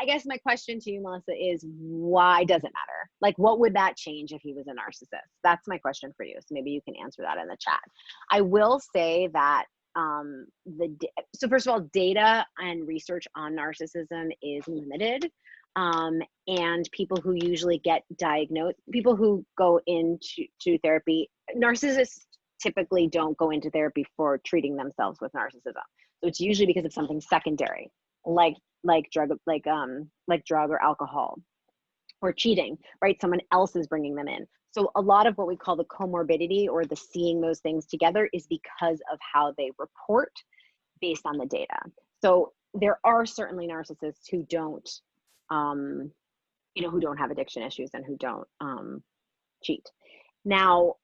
guess my question to you, Melissa, is why does it matter? Like, what would that change if he was a narcissist? That's my question for you. So maybe you can answer that in the chat. I will say that so first of all, data and research on narcissism is limited. And people who usually get diagnosed, people who go into therapy, narcissists typically don't go into therapy for treating themselves with narcissism. So it's usually because of something secondary, like drug or alcohol or cheating, right? Someone else is bringing them in. So a lot of what we call the comorbidity or the seeing those things together is because of how they report based on the data. So there are certainly narcissists who don't, who don't have addiction issues and who don't cheat. Now,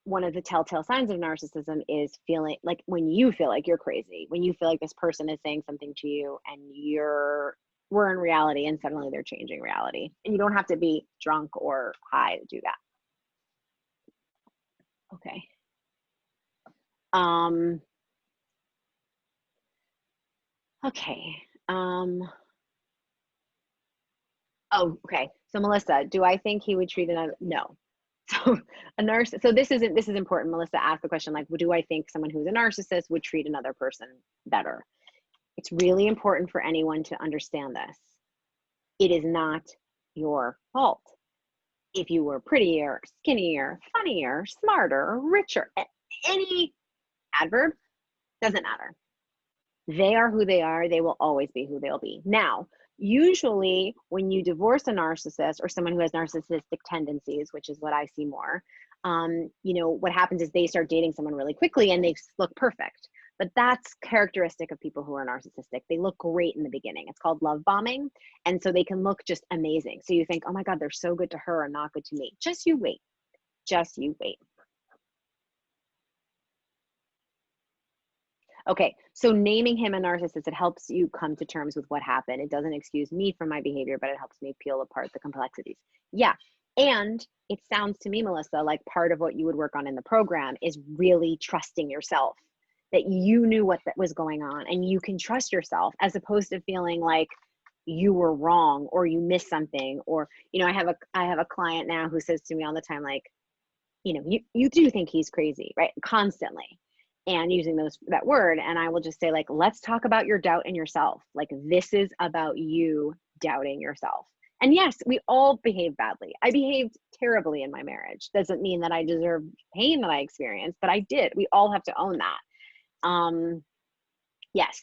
one of the telltale signs of narcissism is feeling like when you feel like you're crazy, when you feel like this person is saying something to you and we're in reality and suddenly they're changing reality. And you don't have to be drunk or high to do that. Okay. Okay. Oh, okay. So Melissa, do I think he would treat another? No. So so this is important. Melissa asked the question, like, do I think someone who's a narcissist would treat another person better? It's really important for anyone to understand this. It is not your fault. If you were prettier, skinnier, funnier, smarter, richer, any adverb doesn't matter. They are who they are. They will always be who they'll be. Now, usually when you divorce a narcissist or someone who has narcissistic tendencies, which is what I see more, what happens is they start dating someone really quickly and they look perfect. But that's characteristic of people who are narcissistic. They look great in the beginning. It's called love bombing. And so they can look just amazing. So you think, oh my God, they're so good to her and not good to me. Just you wait. Just you wait. Okay, so naming him a narcissist, it helps you come to terms with what happened. It doesn't excuse me from my behavior, but it helps me peel apart the complexities. Yeah, and it sounds to me, Melissa, like part of what you would work on in the program is really trusting yourself, that you knew what that was going on and you can trust yourself as opposed to feeling like you were wrong or you missed something. Or, I have a client now who says to me all the time, like, you do think he's crazy, right? Constantly. And using that word. And I will just say, like, let's talk about your doubt in yourself. Like, this is about you doubting yourself. And yes, we all behave badly. I behaved terribly in my marriage. Doesn't mean that I deserve pain that I experienced, but I did. We all have to own that. Yes.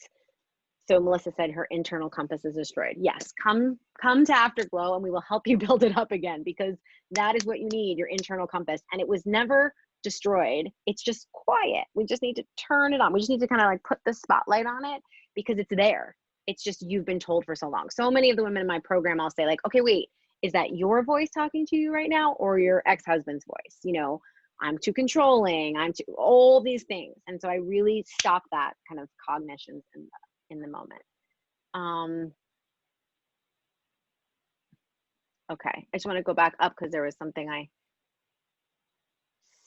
So Melissa said her internal compass is destroyed. Yes, come to Afterglow and we will help you build it up again, because that is what you need, your internal compass. And it was never destroyed. It's just quiet. We just need to turn it on. We just need to kind of like put the spotlight on it because it's there. It's just you've been told for so long. So many of the women in my program, I'll say, like, okay, wait, is that your voice talking to you right now or your ex-husband's voice? I'm too controlling. All these things. And so I really stop that kind of cognition in the moment. Okay, I just want to go back up because there was something I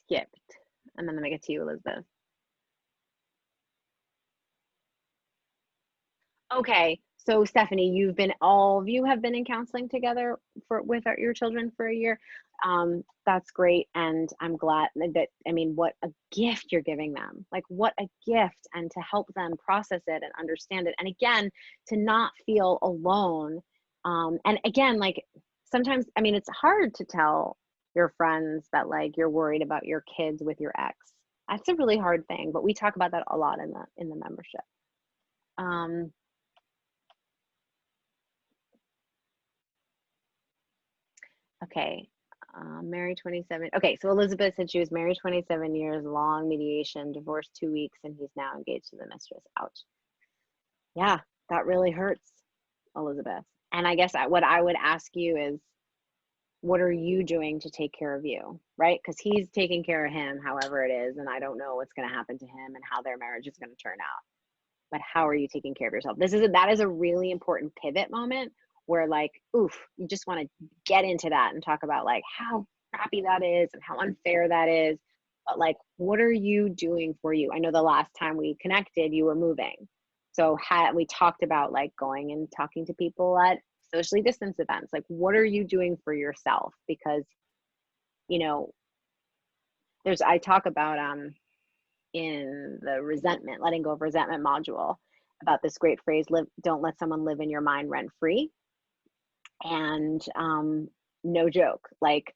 skipped, and then I get to you, Elizabeth. Okay, so Stephanie, all of you have been in counseling together with your children for a year. That's great, and I'm glad that, what a gift you're giving them. Like, what a gift, and to help them process it and understand it, and again, to not feel alone. And again, like, sometimes, it's hard to tell your friends that, like, you're worried about your kids with your ex. That's a really hard thing, but we talk about that a lot in the membership. Okay, married 27. Okay, so Elizabeth said she was married 27 years, long mediation, divorced 2 weeks, and he's now engaged to the mistress. Ouch. Yeah, that really hurts, Elizabeth. And I guess what I would ask you is, what are you doing to take care of you, right? Because he's taking care of him, however it is, and I don't know what's going to happen to him and how their marriage is going to turn out. But how are you taking care of yourself? That is a really important pivot moment where, like, oof, you just want to get into that and talk about like how crappy that is and how unfair that is. But like, what are you doing for you? I know the last time we connected, you were moving. So we talked about like going and talking to people at socially distanced events. Like, what are you doing for yourself? Because, you know, I talk about in the letting go of resentment module about this great phrase, don't let someone live in your mind rent free. And no joke, like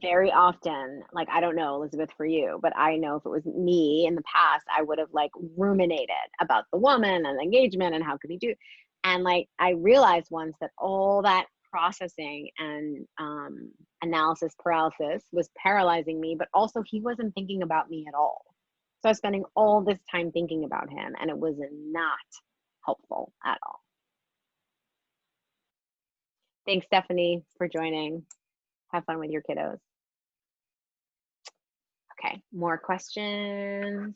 very often, like, I don't know, Elizabeth, for you, but I know if it was me in the past, I would have like ruminated about the woman and the engagement and how could he do. And like, I realized once that all that processing and analysis paralysis was paralyzing me, but also he wasn't thinking about me at all. So I was spending all this time thinking about him, and it was not helpful at all. Thanks, Stephanie, for joining. Have fun with your kiddos. Okay, more questions?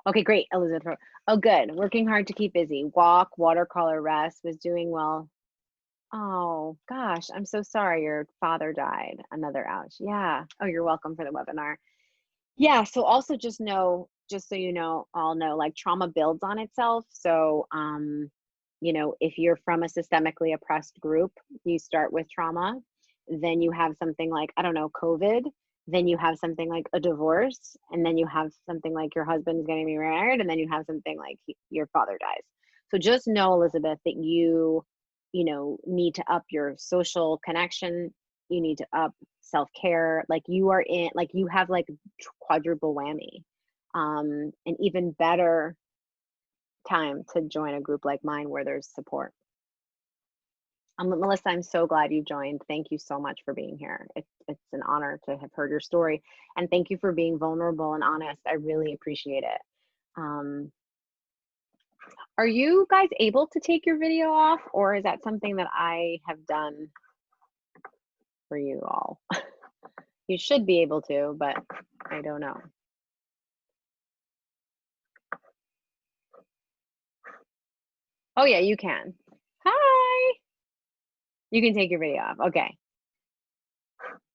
Okay, great, Elizabeth. Oh, good. Working hard to keep busy. Walk, watercolor, rest, was doing well. Oh, gosh, I'm so sorry your father died. Another ouch. Yeah. Oh, you're welcome for the webinar. Yeah, so also just so you know, all know, like, trauma builds on itself. So, if you're from a systemically oppressed group, you start with trauma, then you have something like, I don't know, COVID, then you have something like a divorce, and then you have something like your husband's getting remarried, and then you have something like your father dies. So just know, Elizabeth, that need to up your social connection. You need to up self-care. Like, you have like quadruple whammy. An even better time to join a group like mine where there's support. Melissa, I'm so glad you joined. Thank you so much for being here. It's an honor to have heard your story, and thank you for being vulnerable and honest. I really appreciate it. Are you guys able to take your video off, or is that something that I have done for you all? You should be able to, but I don't know. Oh yeah, you can. Hi. You can take your video off. Okay.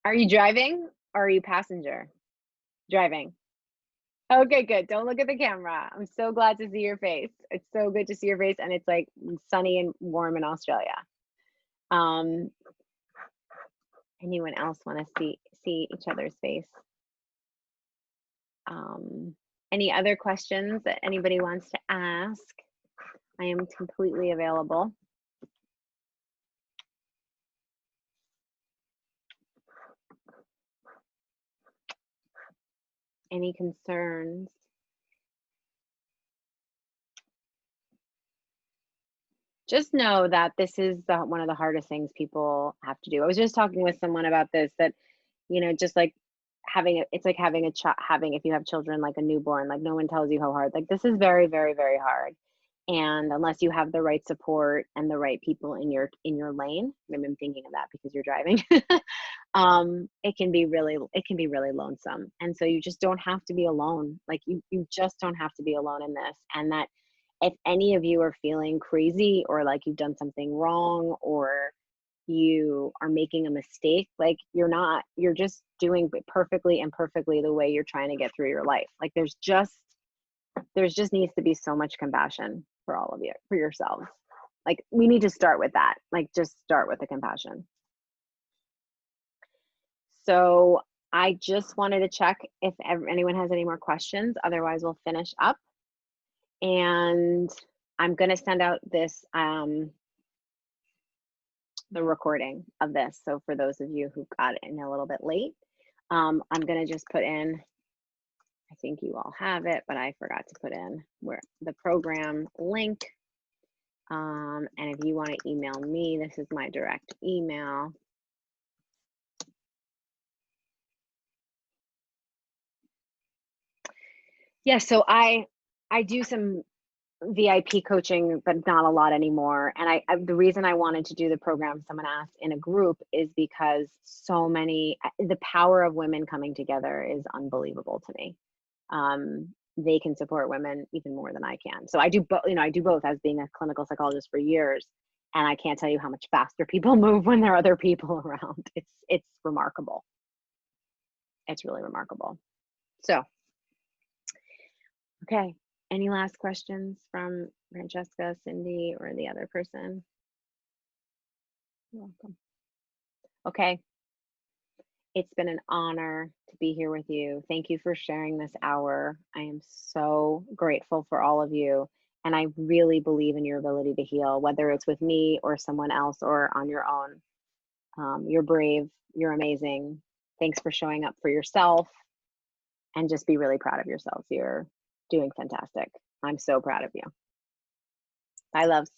Are you driving or are you passenger? Driving. Okay, good. Don't look at the camera. I'm so glad to see your face. It's so good to see your face, and it's like sunny and warm in Australia. Anyone else want to see each other's face? Any other questions that anybody wants to ask? I am completely available. Any concerns? Just know that this is one of the hardest things people have to do. I was just talking with someone about this, that, just like it's like having if you have children, like a newborn, like no one tells you how hard, like this is very, very, very hard. And unless you have the right support and the right people in your lane, maybe I'm thinking of that because you're driving, it can be really lonesome. And so you just don't have to be alone. Like you just don't have to be alone in this. And that if any of you are feeling crazy or like you've done something wrong or you are making a mistake, like you're just doing perfectly, imperfectly, the way you're trying to get through your life. Like there's just needs to be so much compassion for all of you, for yourselves. Like we need to start with that. Like just start with the compassion. So I just wanted to check if anyone has any more questions. Otherwise, we'll finish up. And I'm going to send out this, the recording of this. So for those of you who got in a little bit late, I'm going to just put in, I think you all have it, but I forgot to put in the program link. And if you want to email me, this is my direct email. Yeah, so I do some VIP coaching, but not a lot anymore. And the reason I wanted to do the program, someone asked, in a group, is because so many, the power of women coming together is unbelievable to me. They can support women even more than I can. So I do both, I do both as being a clinical psychologist for years. And I can't tell you how much faster people move when there are other people around. It's remarkable. It's really remarkable. So, okay. Any last questions from Francesca, Cindy, or the other person? You're welcome. Okay. It's been an honor to be here with you. Thank you for sharing this hour. I am so grateful for all of you. And I really believe in your ability to heal, whether it's with me or someone else or on your own. You're brave. You're amazing. Thanks for showing up for yourself, and just be really proud of yourselves. You're doing fantastic. I'm so proud of you. Bye, loves.